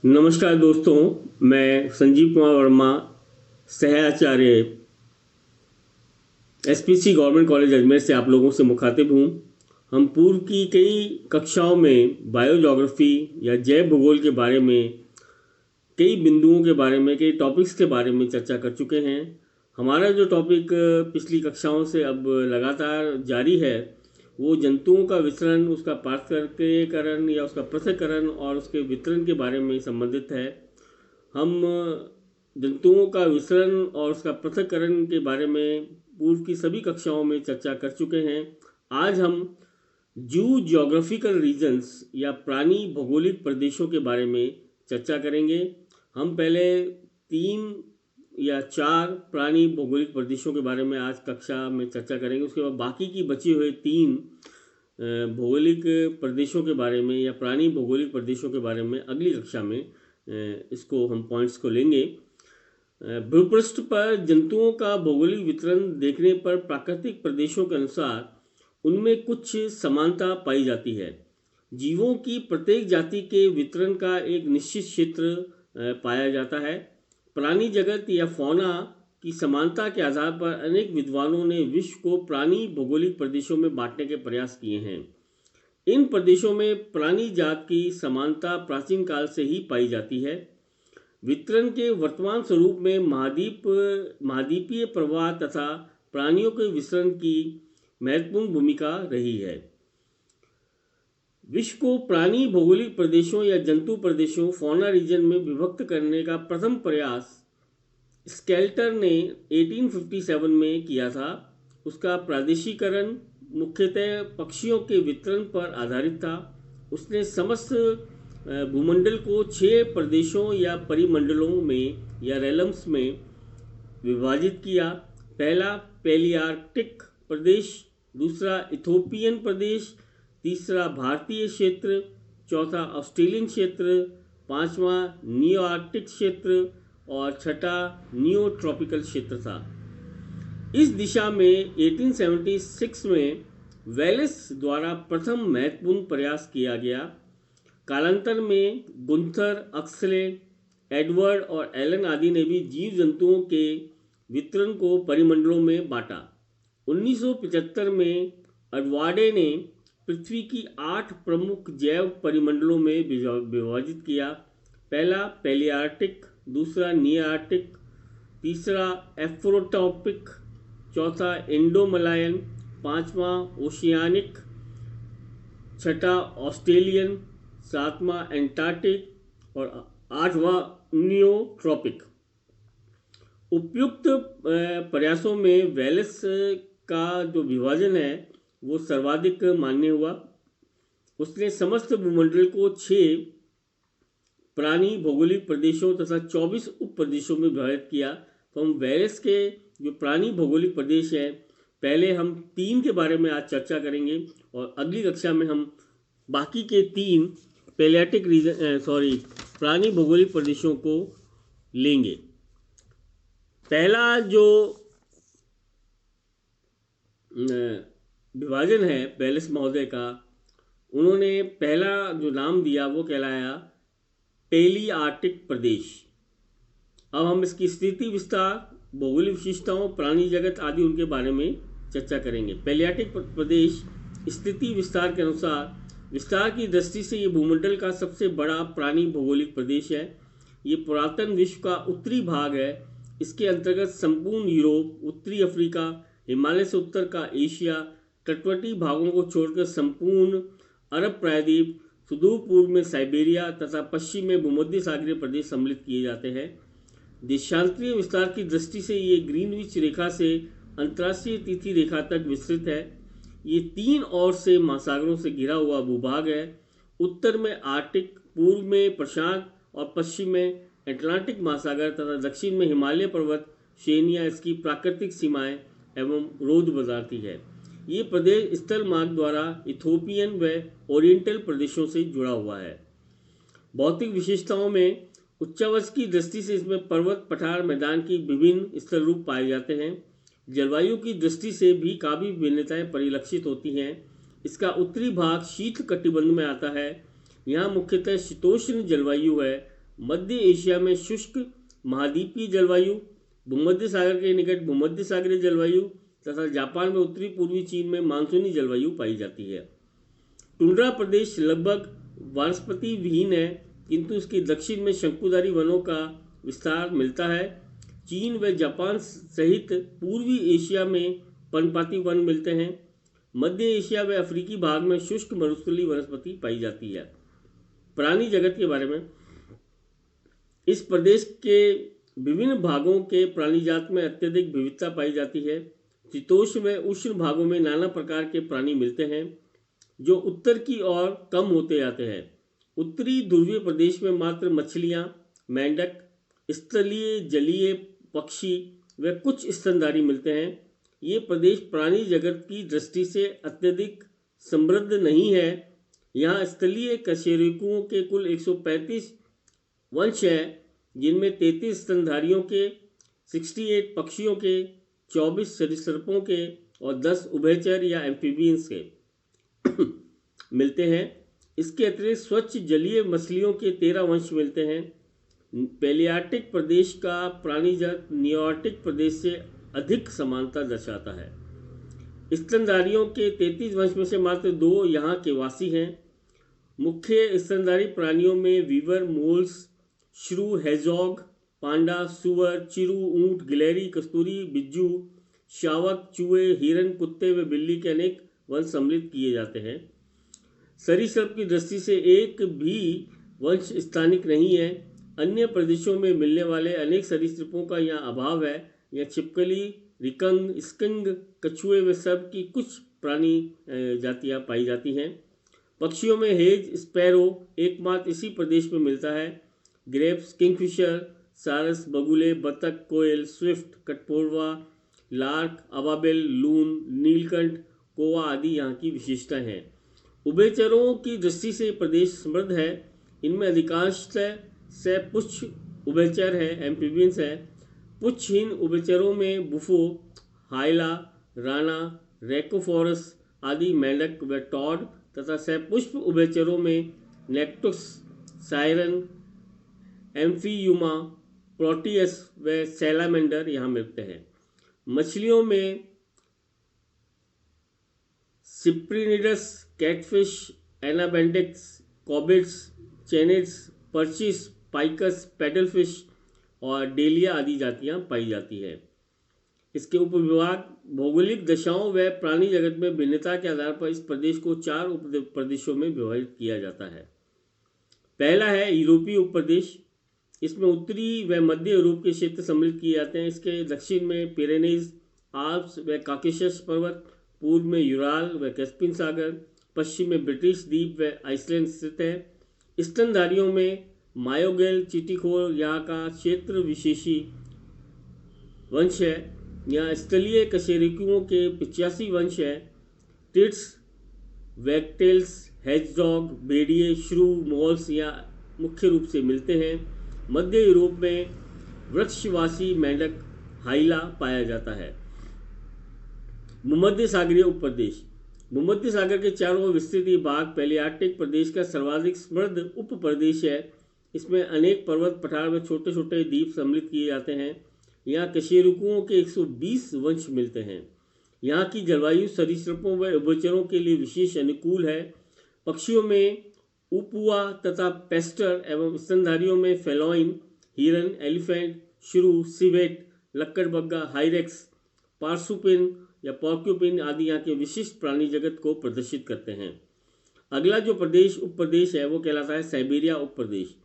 नमस्कार दोस्तों, मैं संजीव कुमार वर्मा, सह आचार्य एसपीसी गवर्नमेंट कॉलेज अजमेर से आप लोगों से मुखातिब हूँ। हम पूर्व की कई कक्षाओं में बायोजोग्राफी या जैव भूगोल के बारे में, कई बिंदुओं के बारे में, कई टॉपिक्स के बारे में चर्चा कर चुके हैं। हमारा जो टॉपिक पिछली कक्षाओं से अब लगातार जारी है वो जंतुओं का विचरण, उसका पार्थक्यकरण या उसका पृथक्करण और उसके वितरण के बारे में संबंधित है। हम जंतुओं का विचरण और उसका पृथक्करण के बारे में पूर्व की सभी कक्षाओं में चर्चा कर चुके हैं। आज हम जू जियोग्राफिकल रीजन्स या प्राणी भौगोलिक प्रदेशों के बारे में चर्चा करेंगे। हम पहले 3 या 4 प्राणी भौगोलिक प्रदेशों के बारे में आज कक्षा में चर्चा करेंगे। उसके बाद बाकी की बची हुए 3 भौगोलिक प्रदेशों के बारे में या प्राणी भौगोलिक प्रदेशों के बारे में अगली कक्षा में इसको हम पॉइंट्स को लेंगे। भूपृष्ठ पर जंतुओं का भौगोलिक वितरण देखने पर प्राकृतिक प्रदेशों के अनुसार उनमें कुछ समानता पाई जाती है। जीवों की प्रत्येक जाति के वितरण का एक निश्चित क्षेत्र पाया जाता है। प्राणी जगत या फौना की समानता के आधार पर अनेक विद्वानों ने विश्व को प्राणी भौगोलिक प्रदेशों में बांटने के प्रयास किए हैं। इन प्रदेशों में प्राणी जात की समानता प्राचीन काल से ही पाई जाती है। वितरण के वर्तमान स्वरूप में महाद्वीपीय प्रवाह तथा प्राणियों के वितरण की महत्वपूर्ण भूमिका रही है। विश्व को प्राणी भौगोलिक प्रदेशों या जंतु प्रदेशों फौना रीजन में विभक्त करने का प्रथम प्रयास स्केल्टर ने 1857 में किया था। उसका प्रादेशिकरण मुख्यतः पक्षियों के वितरण पर आधारित था। उसने समस्त भूमंडल को 6 प्रदेशों या परिमंडलों में या रेलम्स में विभाजित किया। पहला पैलियार्कटिक प्रदेश, दूसरा इथोपियन प्रदेश, तीसरा भारतीय क्षेत्र, चौथा ऑस्ट्रेलियन क्षेत्र, पांचवा नियो आर्कटिक क्षेत्र और छठा नियो ट्रॉपिकल क्षेत्र था। इस दिशा में 1876 में वेलिस द्वारा प्रथम महत्वपूर्ण प्रयास किया गया। कालांतर में गुंथर, अक्सले, एडवर्ड और एलन आदि ने भी जीव जंतुओं के वितरण को परिमंडलों में बांटा। 1975 में एडवर्डे ने पृथ्वी की 8 प्रमुख जैव परिमंडलों में विभाजित किया। पहला पैलियार्कटिक, दूसरा नियार्कटिक, तीसरा एफ्रोट्रॉपिक, चौथा इंडोमलायन, पांचवा ओशियानिक, छठा ऑस्ट्रेलियन, सातवां एंटार्कटिक और आठवां नियोट्रॉपिक। उपयुक्त प्रयासों में वेलिस का जो विभाजन है वो सर्वाधिक मान्य हुआ। उसने समस्त भूमंडल को 6 प्राणी भौगोलिक प्रदेशों तथा 24 उप प्रदेशों में विभाजित किया। तो हम वेलिस के जो प्राणी भौगोलिक प्रदेश है, पहले हम 3 के बारे में आज चर्चा करेंगे और अगली कक्षा में हम बाकी के 3 प्राणी भौगोलिक प्रदेशों को लेंगे। पहला जो विभाजन है वेलिस महोदय का, उन्होंने पहला जो नाम दिया वो कहलाया पैलियार्कटिक प्रदेश। अब हम इसकी स्थिति, विस्तार, भौगोलिक विशेषताओं, प्राणी जगत आदि उनके बारे में चर्चा करेंगे। पैलियार्कटिक प्रदेश स्थिति विस्तार के अनुसार विस्तार की दृष्टि से ये भूमंडल का सबसे बड़ा प्राणी भौगोलिक प्रदेश है। ये पुरातन विश्व का उत्तरी भाग है। इसके अंतर्गत संपूर्ण यूरोप, उत्तरी अफ्रीका, हिमालय से उत्तर का एशिया, तटवर्ती भागों को छोड़कर संपूर्ण अरब प्रायद्वीप, सुदूर पूर्व में साइबेरिया तथा पश्चिम में भूमध्य सागरीय प्रदेश सम्मिलित किए जाते हैं। देशांतरीय विस्तार की दृष्टि से ये ग्रीनविच रेखा से अंतर्राष्ट्रीय तिथि रेखा तक विस्तृत है। ये 3 ओर से महासागरों से घिरा हुआ भूभाग है। उत्तर में आर्कटिक, पूर्व में प्रशांत और पश्चिम में अटलांटिक महासागर तथा दक्षिण में हिमालय पर्वत श्रेणियां इसकी प्राकृतिक सीमाएं एवं रोध बताती है। ये प्रदेश स्थल मार्ग द्वारा इथोपियन व ओरिएंटल प्रदेशों से जुड़ा हुआ है। भौतिक विशेषताओं में उच्चावच की दृष्टि से इसमें पर्वत, पठार, मैदान की विभिन्न स्थल रूप पाए जाते हैं। जलवायु की दृष्टि से भी काफ़ी भिन्नताएं परिलक्षित होती हैं। इसका उत्तरी भाग शीत कटिबंध में आता है। यहाँ मुख्यतः शीतोष्ण जलवायु है। मध्य एशिया में शुष्क महाद्वीपीय जलवायु, भूमध्य सागर के निकट भूमध्य सागरीय जलवायु तथा जापान में उत्तरी पूर्वी चीन में मानसूनी जलवायु पाई जाती है। टुंड्रा प्रदेश लगभग वनस्पति विहीन है, किंतु इसके दक्षिण में शंकुधारी वनों का विस्तार मिलता है। चीन व जापान सहित पूर्वी एशिया में पर्णपाती वन मिलते हैं। मध्य एशिया व अफ्रीकी भाग में शुष्क मरुस्थलीय वनस्पति पाई जाती है। प्राणी जगत के बारे में, इस प्रदेश के विभिन्न भागों के प्राणी जात में अत्यधिक विविधता पाई जाती है। शीतोष्ण व उष्ण भागों में नाना प्रकार के प्राणी मिलते हैं जो उत्तर की ओर कम होते जाते हैं। उत्तरी ध्रुवीय प्रदेश में मात्र मछलियाँ, मेंढक, स्थलीय जलीय पक्षी व कुछ स्तनधारी मिलते हैं। ये प्रदेश प्राणी जगत की दृष्टि से अत्यधिक समृद्ध नहीं है। यहाँ स्थलीय कशेरुकियों के कुल 135 वंश हैं, जिनमें 33 स्तनधारियों के, 68 पक्षियों के, 24 सरीसृपों के और 10 उभयचर या एम्फीबियंस के मिलते हैं। इसके अतिरिक्त स्वच्छ जलीय मछलियों के 13 वंश मिलते हैं। पैलियार्टिक प्रदेश का प्राणीजात नियोर्टिक प्रदेश से अधिक समानता दर्शाता है। स्तनधारियों के 33 वंश में से मात्र 2 यहाँ के वासी हैं। मुख्य स्तनधारी प्राणियों में वीवर, मोल्स, श्रू, हेजॉग, पांडा, सुअर, चिरू, ऊंट, गिलहरी, कस्तूरी, बिज्जू, शावक, चूहे, हिरन, कुत्ते व बिल्ली के अनेक वंश सम्मिलित किए जाते हैं। सरीसृप की दृष्टि से एक भी वंश स्थानिक नहीं है। अन्य प्रदेशों में मिलने वाले अनेक सरीसृपों का यहाँ अभाव है। यहाँ छिपकली, रिकंग, स्किंग, कछुए व सर्प की कुछ प्राणी जातियाँ पाई जाती हैं। पक्षियों में हेज स्पैरो एकमात्र इसी प्रदेश में मिलता है। ग्रेप्स, किंगफिशर, सारस, बगुले, बतख, कोयल, स्विफ्ट, कटपोरवा, लार्क, अबाबेल, लून, नीलकंठ, कोवा आदि यहाँ की विशेषताएं हैं। उभयचरों की दृष्टि से प्रदेश समृद्ध है। इनमें अधिकांशतः सपुच्छ उभयचर है, एम्फीबियंस है। पुच्छहीन उभयचरों में बुफो, हाइला, राना, रेकोफोरस आदि मेंढक व टॉड तथा सपुष्प उभयचरों में नेक्टुस, सायरन, एम्फीयूमा, प्रोटियस व सैलामेंडर यहाँ मिलते हैं। मछलियों में सिप्रिनिडस, कैटफिश, एनाबेंडिक्स, कॉबिट्स, चेनिड्स, पर्चिस, पाइकस, पेडलफिश और डेलिया आदि जातियाँ पाई जाती है। इसके उपविभाग भौगोलिक दशाओं व प्राणी जगत में भिन्नता के आधार पर इस प्रदेश को 4 उप प्रदेशों में विभाजित किया जाता है। पहला है यूरोपीय उपप्रदेश। इसमें उत्तरी व मध्य यूरोप के क्षेत्र सम्मिलित किए जाते हैं। इसके दक्षिण में पिरेनीज, आल्प्स व काकेशस पर्वत, पूर्व में यूराल व कैस्पियन सागर, पश्चिम में ब्रिटिश द्वीप व आइसलैंड स्थित है। स्तनधारियों में मायोगेल, चीटीखोर यहाँ का क्षेत्र विशेषी वंश है। यहाँ स्थलीय कशेरुकियों के 85 वंश है। टिट्स, वैगटेल्स, हेजडॉग, भेड़िए, श्रू, मॉल्स यहाँ मुख्य रूप से मिलते हैं। मध्य यूरोप में वृक्षवासी मेंढक हाइला पाया जाता है। भूमध्य सागरीय उपप्रदेश। भूमध्य सागर के चारों ओर विस्तृत ये भाग पैलियार्टिक प्रदेश का सर्वाधिक समृद्ध उप प्रदेश है। इसमें अनेक पर्वत पठार व छोटे छोटे द्वीप सम्मिलित किए जाते हैं। यहाँ कशेरुकियों के 120 वंश मिलते हैं। यहाँ की जलवायु सरीसृपों व उभयचरों के लिए विशेष अनुकूल है। पक्षियों में उपुआ तथा पेस्टर एवं स्तनधारियों में फेलोइन, हिरन, एलिफेंट, श्रू, सिवेट, लक्कड़बग्गा, हाइरेक्स, पार्सुपिन या पॉर्क्यूपिन आदि यहाँ के विशिष्ट प्राणी जगत को प्रदर्शित करते हैं। अगला जो प्रदेश उप प्रदेश है वो कहलाता है साइबेरिया उप प्रदेश।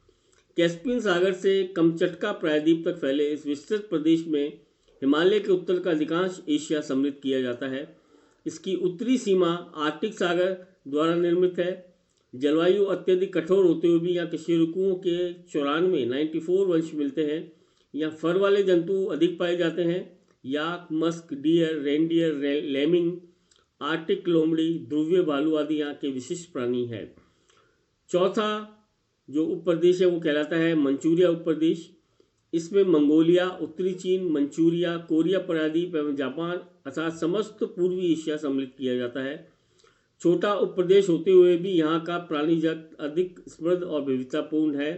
कैस्पियन सागर से कमचटका प्रायद्वीप तक फैले इस विस्तृत प्रदेश में हिमालय के उत्तर का अधिकांश एशिया सम्मिलित किया जाता है। इसकी उत्तरी सीमा आर्कटिक सागर द्वारा निर्मित है। जलवायु अत्यधिक कठोर होते हुए भी यहाँ कशेरुकियों के 94 वंश मिलते हैं। यहाँ फर वाले जंतु अधिक पाए जाते हैं। याक, मस्क, डियर, रेंडियर, लेमिंग, आर्टिक लोमड़ी, ध्रुवीय भालू आदि यहाँ के विशिष्ट प्राणी हैं। चौथा जो उप प्रदेश है वो कहलाता है मंचूरिया उप प्रदेश। इसमें मंगोलिया, उत्तरी चीन, मंचूरिया, कोरिया प्रायद्वीप एवं जापान अर्थात समस्त पूर्वी एशिया सम्मिलित किया जाता है। छोटा उप प्रदेश होते हुए भी यहाँ का प्राणी जगत अधिक समृद्ध और विविधतापूर्ण है।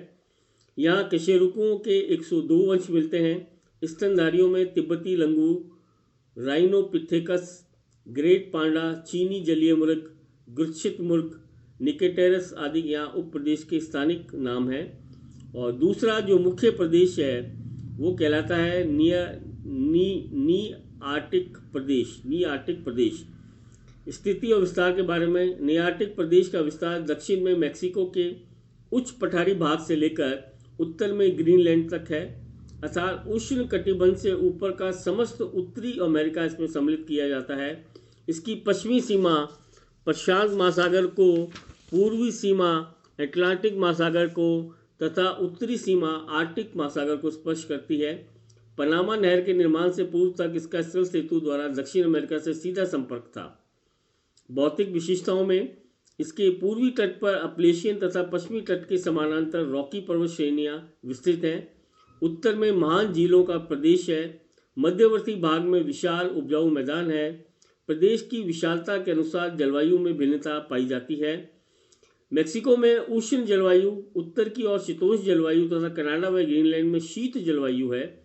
यहाँ कशेरुकों के 102 वंश मिलते हैं। स्तनधारियों में तिब्बती लंगूर, राइनोपिथेकस, ग्रेट पांडा, चीनी जलीय मुर्ग, गुच्छित मुर्ग, निकेटेरस आदि यहाँ उप प्रदेश के स्थानिक नाम हैं। और दूसरा जो मुख्य प्रदेश है वो कहलाता है नी आर्टिक प्रदेश। स्थिति और विस्तार के बारे में, नियार्टिक प्रदेश का विस्तार दक्षिण में मैक्सिको के उच्च पठारी भाग से लेकर उत्तर में ग्रीनलैंड तक है, अर्थात उष्ण कटिबंध से ऊपर का समस्त उत्तरी अमेरिका इसमें सम्मिलित किया जाता है। इसकी पश्चिमी सीमा प्रशांत महासागर को, पूर्वी सीमा अटलांटिक महासागर को तथा उत्तरी सीमा आर्कटिक महासागर को स्पर्श करती है। पनामा नहर के निर्माण से पूर्व तक इसका स्थल सेतु द्वारा दक्षिण अमेरिका से सीधा संपर्क था। भौतिक विशेषताओं में इसके पूर्वी तट पर अपलेशियन तथा पश्चिमी तट के समानांतर रॉकी पर्वत श्रेणियाँ विस्तृत हैं। उत्तर में महान झीलों का प्रदेश है। मध्यवर्ती भाग में विशाल उपजाऊ मैदान है। प्रदेश की विशालता के अनुसार जलवायु में भिन्नता पाई जाती है। मेक्सिको में उष्ण जलवायु, उत्तर की ओर शीतोष्ण जलवायु तथा कनाडा व ग्रीनलैंड में शीत जलवायु है।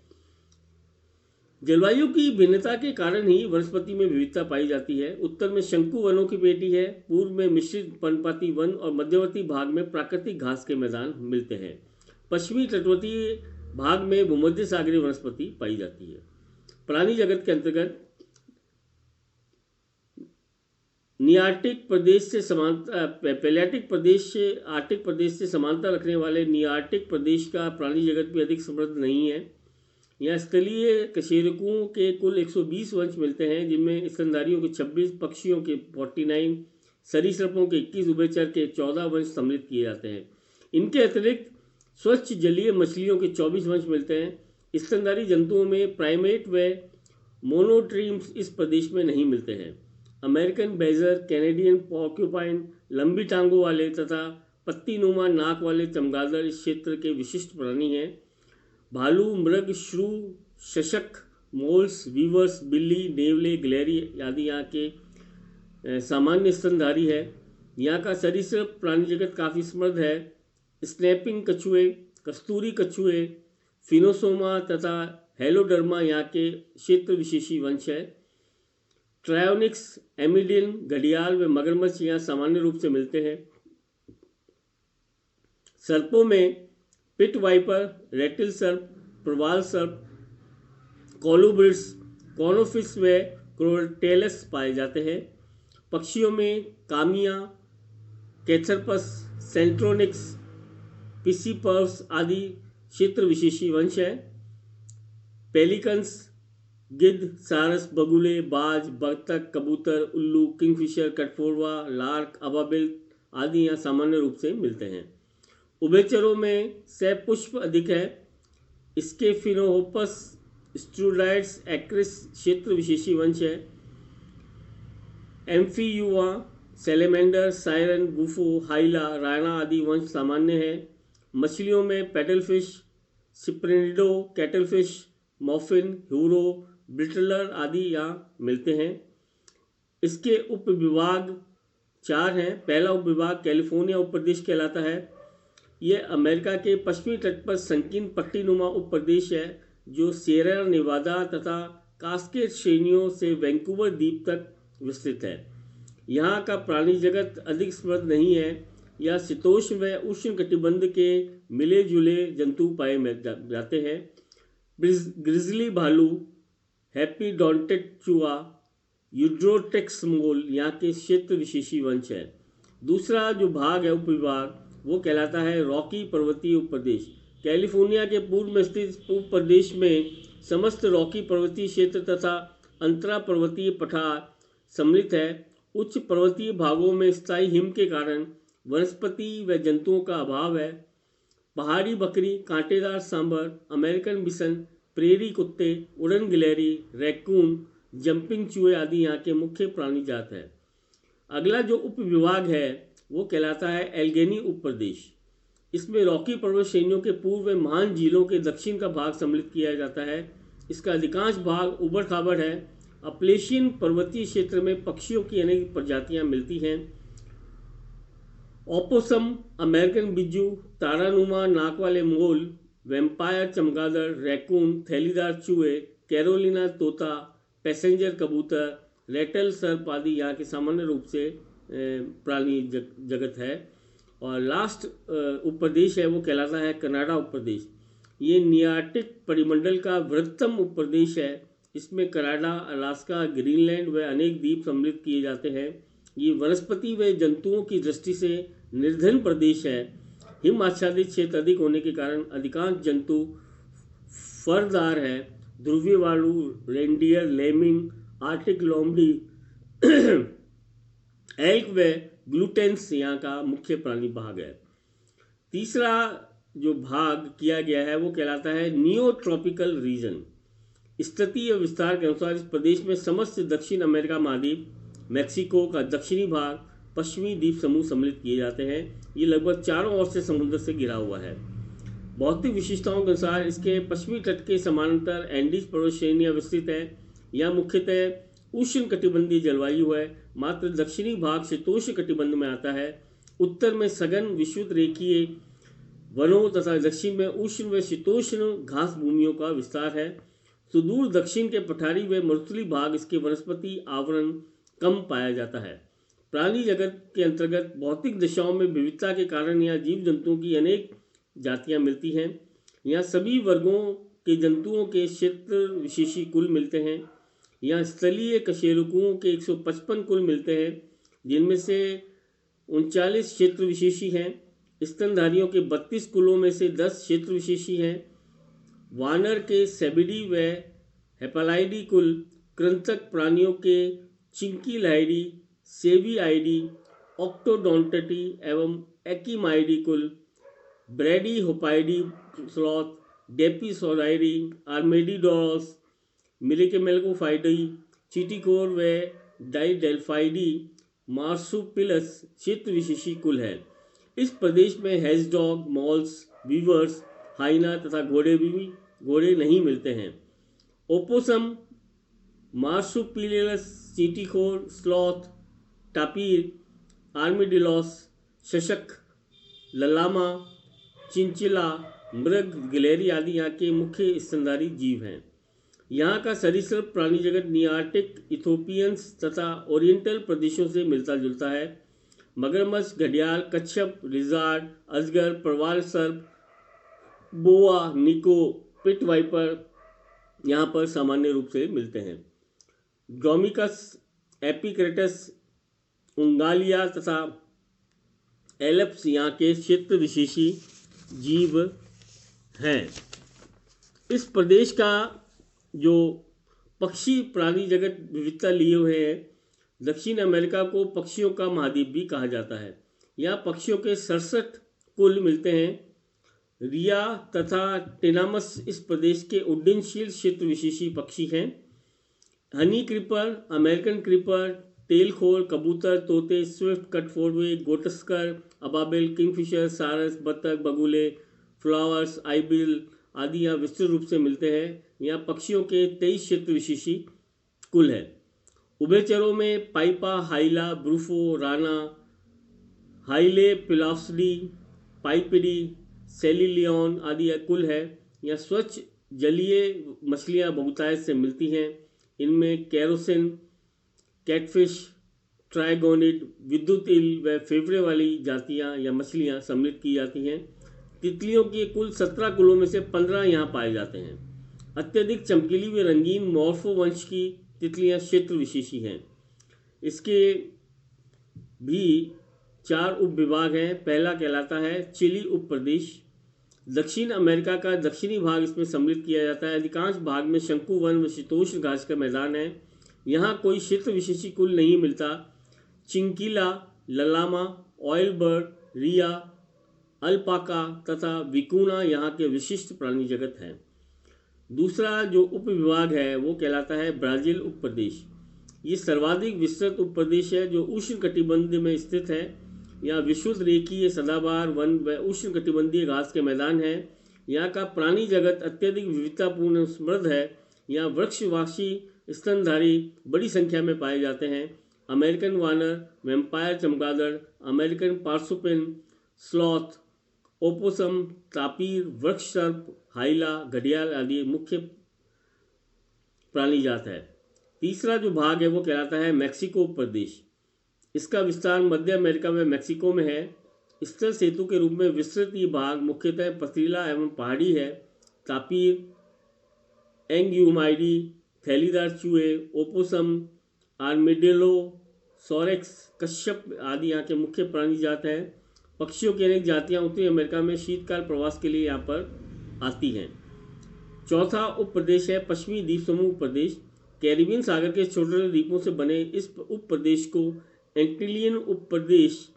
जलवायु की भिन्नता के कारण ही वनस्पति में विविधता पाई जाती है। उत्तर में शंकु वनों की पेटी है, पूर्व में मिश्रित पर्णपाती वन और मध्यवर्ती भाग में प्राकृतिक घास के मैदान मिलते हैं। पश्चिमी तटवर्ती भाग में भूमध्य सागरीय वनस्पति पाई जाती है। प्राणी जगत के अंतर्गत नियार्टिक प्रदेश से समानता, पैलियाटिक प्रदेश से आर्टिक प्रदेश से समानता रखने वाले नियार्टिक प्रदेश का प्राणी जगत भी अधिक समृद्ध नहीं है। यहाँ स्थलीय कशेरुकों के कुल 120 वंश मिलते हैं, जिनमें स्तनधारियों के 26, पक्षियों के 49, सरीसृपों के 21, उभयचर के 14 वंश सम्मिलित किए जाते हैं। इनके अतिरिक्त स्वच्छ जलीय मछलियों के 24 वंश मिलते हैं। स्तनधारी जंतुओं में प्राइमेट व मोनोट्रीम्स इस प्रदेश में नहीं मिलते हैं। अमेरिकन बैजर, कैनेडियन पॉर्क्यूपाइन, लंबी टांगों वाले तथा पत्तीनुमा नाक वाले चमगादड़ इस क्षेत्र के विशिष्ट प्राणी हैं। भालू, मृग, श्रू, शशक, मोल्स, वीवर्स, बिल्ली, नेवले, गिलहरी आदि यहाँ के सामान्य स्तनधारी है। यहाँ का सरीसृप प्राणी जगत काफ़ी समृद्ध है। स्नैपिंग कछुए, कस्तूरी कछुए, फिनोसोमा तथा हेलोडर्मा यहाँ के क्षेत्र विशेषी वंश है। ट्रायोनिक्स, एमिडिन, घड़ियाल व मगरमच्छ यहाँ सामान्य रूप से मिलते हैं। सर्पों में पिट वाइपर, रेटिल सर्प, प्रवाल सर्प, कोलुब्रिड्स, कॉनोफिस व क्रोटेलस पाए जाते हैं। पक्षियों में कामिया, कैथरपस, सेंट्रोनिक्स, पिसीपर्व्स आदि क्षेत्र विशेषी वंश है। पेलिकन्स, गिद्ध, सारस, बगुले, बाज, बतख, कबूतर, उल्लू, किंगफिशर, कटफोड़वा, लार्क, अबाबिल आदि यहाँ सामान्य रूप से मिलते हैं। उभयचरों में सपुष्प अधिक है। इसके फिनोहोपस, स्ट्रूडाइड्स, एक्रिस क्षेत्र विशेषी वंश है। एम्फीयुआ, सैलेमेंडर, सायरन, गुफो, हाइला, राणा आदि वंश सामान्य है। मछलियों में पेडलफिश, सिप्रेनिडो, कैटलफिश, मॉफिन, ह्यूरो, ब्रिटलर आदि यहाँ मिलते हैं। इसके उपविभाग 4 हैं। पहला उपविभाग कैलिफोर्निया उपप्रदेश कहलाता है। यह अमेरिका के पश्चिमी तट पर संकीर्ण पट्टीनुमा उपप्रदेश है, जो सियरा नेवादा तथा कास्केड श्रेणियों से वैंकूवर द्वीप तक विस्तृत है। यहाँ का प्राणी जगत अधिक समृद्ध नहीं है। यह शीतोष्ण व उष्ण कटिबंध के मिले जुले जंतु पाए जाते हैं। ग्रिजली भालू, हैप्पीडोंटेड चूहा, यूड्रोटेक्स मोल यहाँ के क्षेत्र विशेषी वंश है। दूसरा जो भाग है उपविभाग वो कहलाता है रॉकी पर्वतीय उपप्रदेश। कैलिफोर्निया के पूर्व में स्थित उपप्रदेश में समस्त रॉकी पर्वतीय क्षेत्र तथा अंतरा पर्वतीय पठार सम्मिलित है। उच्च पर्वतीय भागों में स्थायी हिम के कारण वनस्पति व जंतुओं का अभाव है। पहाड़ी बकरी, कांटेदार सांभर, अमेरिकन बिसन, प्रेरी कुत्ते, उड़न गिलहरी, रैकून, जंपिंग चूहे आदि यहाँ के मुख्य प्राणी जात है। अगला जो उपविभाग है वो कहलाता है एल्गेनी उपप्रदेश। इसमें रॉकी पर्वत श्रेणियों के पूर्व में महान झीलों के दक्षिण का भाग सम्मिलित किया जाता है। इसका अधिकांश भाग उबड़ खाबड़ है। अपलेशियन पर्वतीय क्षेत्र में पक्षियों की अनेक प्रजातियां मिलती हैं ओपोसम, अमेरिकन बिज्जू, तारानुमा नाक वाले मोल, वेम्पायर चमगादड़, रैकून, थैलीदार चूहे, कैरोलिना तोता, पैसेंजर कबूतर, रेटल सर्प आदि यहाँ के सामान्य रूप से प्राणी जगत है। और लास्ट उपप्रदेश है वो कहलाता है कनाडा उपप्रदेश। ये नियार्कटिक परिमंडल का वृहत्तम उपप्रदेश है। इसमें कनाडा, अलास्का, ग्रीनलैंड व अनेक द्वीप सम्मिलित किए जाते हैं। ये वनस्पति व जंतुओं की दृष्टि से निर्धन प्रदेश है। हिम आच्छादित क्षेत्र अधिक होने के कारण अधिकांश जंतु फरदार है। ध्रुवीय भालू, रेंडियर, लेमिंग, आर्टिक लोमड़ी, एल्क व ग्लूटेन्स यहाँ का मुख्य प्राणी भाग है। तीसरा जो भाग किया गया है वो कहलाता है नियोट्रॉपिकल रीजन। स्थिति और विस्तार के अनुसार इस प्रदेश में समस्त दक्षिण अमेरिका महाद्वीप, मैक्सिको का दक्षिणी भाग, पश्चिमी द्वीप समूह सम्मिलित किए जाते हैं। ये लगभग चारों ओर से समुद्र से घिरा हुआ है। भौतिक विशेषताओं के अनुसार इसके पश्चिमी तट के समानांतर एंडीज पर्वत श्रेणियाँ विस्तृत है। यह मुख्यतः उष्ण कटिबंधीय जलवायु है। मात्र दक्षिणी भाग शीतोष्ण कटिबंध में आता है। उत्तर में सघन विषुवत रेखीय वनों तथा दक्षिण में उष्ण व शीतोष्ण घास भूमियों का विस्तार है। सुदूर दक्षिण के पठारी व मरुस्थलीय भाग इसके वनस्पति आवरण कम पाया जाता है। प्राणी जगत के अंतर्गत भौतिक दशाओं में विविधता के कारण यहाँ जीव जंतुओं की अनेक जातियाँ मिलती हैं। यहाँ सभी वर्गों के जंतुओं के क्षेत्र विशेषी कुल मिलते हैं। यहाँ स्थलीय कशेरुकों के 155 कुल मिलते हैं, जिनमें से 39 क्षेत्र विशेषी हैं। स्तनधारियों के 32 कुलों में से 10 क्षेत्र विशेषी हैं। वानर के सेबिडी व हेपालाइडी कुल, कृंतक प्राणियों के चिंकीलाइडी, सेवियाइडी, ऑक्टोडोंटटी एवं एकीमाइडी कुल, ब्रैडीहोपाइडी स्लॉथ, डेपिसोराइडी, आर्मेडीडोरस, मिलिकेमेल्कोफाइडी, चीटिकोर व डाइडेल्फाइडी, मार्सुपिलस क्षेत्र विशेषी कुल है। इस प्रदेश में हेजडॉग, मॉल्स, वीवर्स, हाइना तथा घोड़े नहीं मिलते हैं। ओपोसम, मार्सुपिलस, चीटिकोर, स्लॉथ, टापीर, आर्मिडिलोस, शशक, ललामा, चिंचिला, मृग, गिलहरी आदि यहाँ के मुख्य स्तनधारी जीव हैं। यहाँ का सरीसृप प्राणी जगत नियार्कटिक, इथोपियंस तथा ओरिएंटल प्रदेशों से मिलता जुलता है। मगरमच्छ, घड़ियाल, कच्छप, लिजार्ड, अजगर, प्रवाल सर्प, बोआ, निको, पिट वाइपर यहाँ पर सामान्य रूप से मिलते हैं। ड्रोमिकस, एपिक्रेटस, उंगालिया तथा एलप्स यहाँ के क्षेत्र विशेषी जीव हैं। इस प्रदेश का जो पक्षी प्राणी जगत विविधता लिए हुए हैं, दक्षिण अमेरिका को पक्षियों का महाद्वीप भी कहा जाता है। यहाँ पक्षियों के 67 कुल मिलते हैं। रिया तथा टिनामस इस प्रदेश के उड्डयनशील क्षेत्र विशेषी पक्षी हैं। हनी क्रीपर, अमेरिकन क्रीपर, तेलखोर, कबूतर, तोते, स्विफ्ट, कटफोड़वे, गोटस्कर, अबाबिल, किंगफिशर, सारस, बत्तख, बगुले, फ्लावर्स, आइबिल आदि यहाँ विस्तृत रूप से मिलते हैं। यहाँ पक्षियों के 23 क्षेत्र विशेषी कुल है। उभयचरों में पाइपा, हाइला, ब्रूफो, राना, हाइले, पिलाफ्सडी, पाइपिडी, सेलिलियन आदि कुल है। यहाँ स्वच्छ जलीय मछलियाँ बहुतायत से मिलती हैं। इनमें कैरोसिन, कैटफिश, ट्राइगोनिड, विद्युत ईल व फेफड़े वाली जातियाँ या मछलियाँ सम्मिलित की जाती हैं। तितलियों के कुल 17 कुलों में से 15 यहाँ पाए जाते हैं। अत्यधिक चमकीली व रंगीन मॉर्फो वंश की तितलियाँ क्षेत्र विशेषी हैं। इसके भी 4 उपविभाग हैं। पहला कहलाता है चिली उप प्रदेश। दक्षिण अमेरिका का दक्षिणी भाग इसमें सम्मिलित किया जाता है। अधिकांश भाग में शंकु वन व शीतोष्ण घास का मैदान है। यहाँ कोई क्षेत्र विशेषी कुल नहीं मिलता। चिंकीला, ललामा, ऑयल बर्ड, रिया, अल्पाका तथा विकुना यहाँ के विशिष्ट प्राणी जगत हैं। दूसरा जो उपविभाग है वो कहलाता है ब्राज़ील उप प्रदेश। ये सर्वाधिक विस्तृत उप प्रदेश है जो उष्ण कटिबंध में स्थित है। यहाँ विश्व रेखीय सदाबहार वन व उष्ण कटिबंधीय घास के मैदान हैं। यहाँ का प्राणी जगत अत्यधिक विविधतापूर्ण समृद्ध है। यहाँ वृक्षवासी स्तनधारी बड़ी संख्या में पाए जाते हैं। अमेरिकन वानर, वेम्पायर चमगादड़, अमेरिकन पार्सुपिन, स्लॉथ, ओपोसम, तापीर, वृक्ष सर्प, हाइला, घड़ियाल आदि मुख्य प्राणी जात है। तीसरा जो भाग है वो कहलाता है मैक्सिको प्रदेश। इसका विस्तार मध्य अमेरिका में मैक्सिको में है। स्थिर सेतु के रूप में विस्तृत ये भाग मुख्यतः पथरीला एवं पहाड़ी है। तापीर, एंग्यूमाइडी, थैलीदार चूहे, ओपोसम, आर्मेडिलो, सॉरेक्स, कश्यप आदि यहाँ के मुख्य प्राणी जात हैं। पक्षियों की अनेक जातियाँ उत्तरी अमेरिका में शीतकाल प्रवास के लिए यहाँ पर आती हैं। चौथा उप प्रदेश है पश्चिमी द्वीप समूह प्रदेश। कैरिबियन सागर के छोटे छोटे द्वीपों से बने इस उप प्रदेश को एंटीलियन उप प्रदेश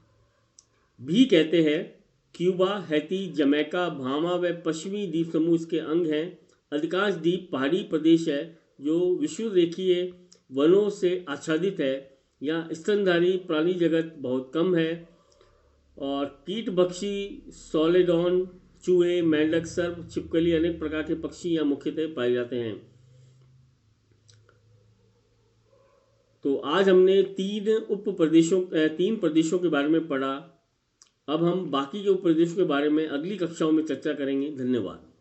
भी कहते हैं। क्यूबा, हैती, जमैका, बहामा व पश्चिमी द्वीप समूह इसके अंग हैं। अधिकांश द्वीप पहाड़ी प्रदेश है जो विषुवरेखीय वनों से आच्छादित है। यहाँ स्तनधारी प्राणी जगत बहुत कम है और कीटभक्षी, सॉलेडॉन, चूहे, मेंढक, सर्प, छिपकली अनेक प्रकार के पक्षी यहाँ मुख्यतः पाए जाते हैं। तो आज हमने तीन प्रदेशों के बारे में पढ़ा। अब हम बाकी के उप प्रदेशों के बारे में अगली कक्षाओं में चर्चा करेंगे। धन्यवाद।